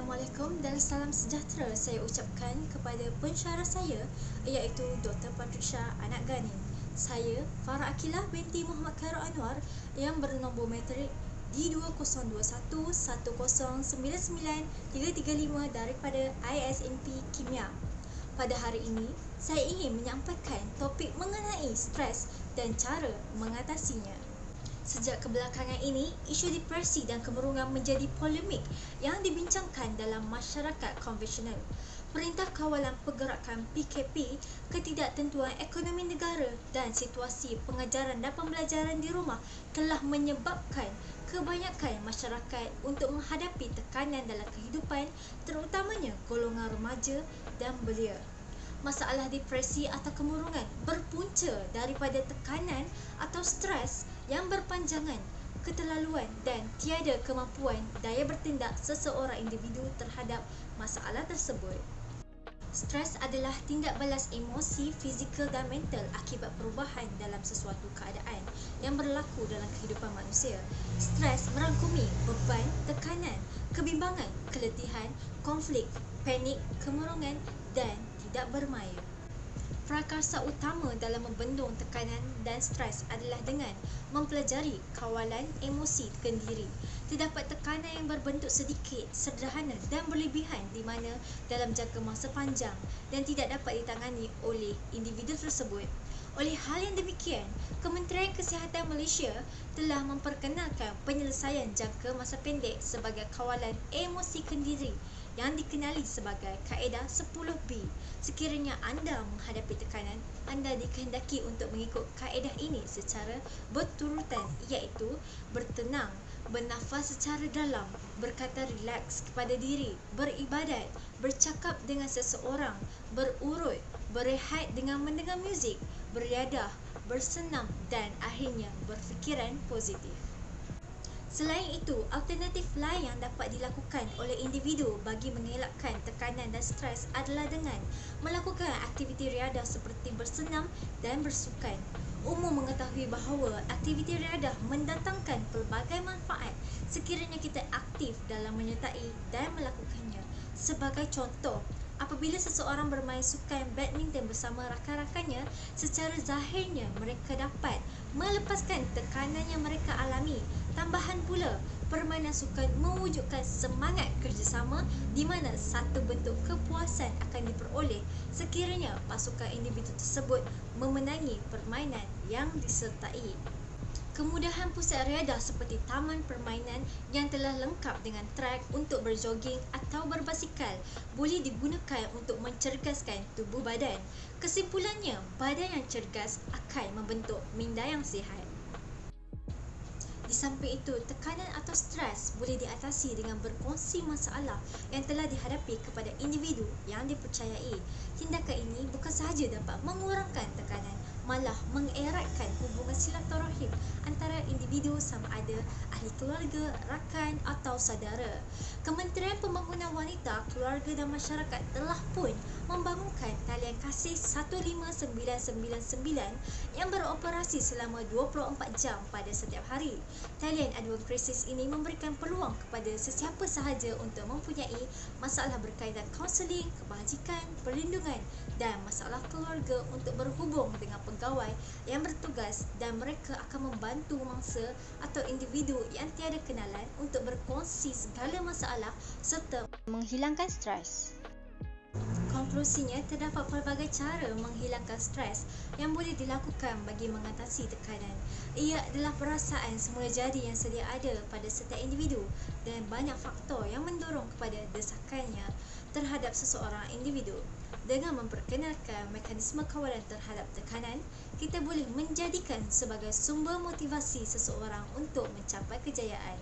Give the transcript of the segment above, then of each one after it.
Assalamualaikum dan salam sejahtera saya ucapkan kepada pensyarah saya iaitu Dr. Patricia Anak Gani. Saya Farah Akilah binti Muhammad Khairul Anwar yang bernombor matrik D20211099335 daripada ISNP Kimia. Pada hari ini, saya ingin menyampaikan topik mengenai stres dan cara mengatasinya. Sejak kebelakangan ini, isu depresi dan kemurungan menjadi polemik yang dibincangkan dalam masyarakat konvensional. Perintah Kawalan Pergerakan PKP, ketidaktentuan ekonomi negara dan situasi pengajaran dan pembelajaran di rumah telah menyebabkan kebanyakan masyarakat untuk menghadapi tekanan dalam kehidupan, terutamanya golongan remaja dan belia. Masalah depresi atau kemurungan berpunca daripada tekanan atau stres yang berpanjangan, keterlaluan dan tiada kemampuan daya bertindak seseorang individu terhadap masalah tersebut. Stres adalah tindak balas emosi, fizikal dan mental akibat perubahan dalam sesuatu keadaan yang berlaku dalam kehidupan manusia. Stres merangkumi beban, tekanan, kebimbangan, keletihan, konflik, panik, kemurungan dan tidak bermaya. Prakarsa utama dalam membendung tekanan dan stres adalah dengan mempelajari kawalan emosi kendiri. Terdapat tekanan yang berbentuk sedikit, sederhana dan berlebihan di mana dalam jangka masa panjang dan tidak dapat ditangani oleh individu tersebut. Oleh hal yang demikian, Kementerian Kesihatan Malaysia telah memperkenalkan penyelesaian jangka masa pendek sebagai kawalan emosi kendiri yang dikenali sebagai kaedah 10B. Sekiranya anda menghadapi tekanan, anda dikehendaki untuk mengikut kaedah ini secara berturutan, iaitu bertenang, bernafas secara dalam, berkata relax kepada diri, beribadat, bercakap dengan seseorang, berurut, berehat dengan mendengar muzik, beriadah, bersenam dan akhirnya berfikiran positif. Selain itu, alternatif lain yang dapat dilakukan oleh individu bagi mengelakkan tekanan dan stres adalah dengan melakukan aktiviti riadah seperti bersenam dan bersukan. Umum mengetahui bahawa aktiviti riadah mendatangkan pelbagai manfaat sekiranya kita aktif dalam menyertai dan melakukannya. Sebagai contoh, apabila seseorang bermain sukan badminton bersama rakan-rakannya, secara zahirnya mereka dapat melepaskan tekanan yang mereka alami. Tambahan pula, permainan sukan mewujudkan semangat kerjasama di mana satu bentuk kepuasan akan diperoleh sekiranya pasukan individu tersebut memenangi permainan yang disertai. Kemudahan pusat riadah seperti taman permainan yang telah lengkap dengan trak untuk berjoging atau berbasikal boleh digunakan untuk mencerdaskan tubuh badan. Kesimpulannya, badan yang cergas akan membentuk minda yang sihat. Di samping itu, tekanan atau stres boleh diatasi dengan berkongsi masalah yang telah dihadapi kepada individu yang dipercayai. Tindakan ini bukan sahaja dapat mengurangkan tekanan, malah mengeratkan hubungan silaturahim antara individu sama ada ahli keluarga, rakan atau saudara. Kementerian Pembangunan Wanita, Keluarga dan Masyarakat telah pun membangunkan talian kasih 15999 yang beroperasi selama 24 jam pada setiap hari. Talian aduan krisis ini memberikan peluang kepada sesiapa sahaja untuk mempunyai masalah berkaitan kaunseling, kebajikan, perlindungan dan masalah keluarga untuk berhubung dengan pegawai yang bertugas dan mereka akan membantu mangsa atau individu yang tiada kenalan untuk berkongsi segala masalah serta menghilangkan stres. Konklusinya, terdapat pelbagai cara menghilangkan stres yang boleh dilakukan bagi mengatasi tekanan. Ia adalah perasaan semula jadi yang sedia ada pada setiap individu dan banyak faktor yang mendorong kepada desakannya terhadap seseorang individu. Dengan memperkenalkan mekanisme kawalan terhadap tekanan, kita boleh menjadikan sebagai sumber motivasi seseorang untuk mencapai kejayaan.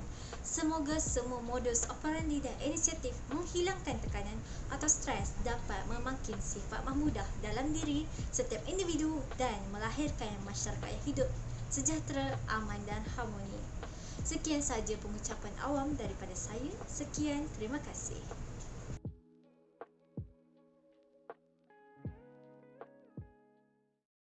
Semoga semua modus operandi dan inisiatif menghilangkan tekanan atau stres dapat memakin sifat mahmudah dalam diri setiap individu dan melahirkan masyarakat yang hidup sejahtera, aman dan harmoni. Sekian sahaja pengucapan awam daripada saya. Sekian, terima kasih.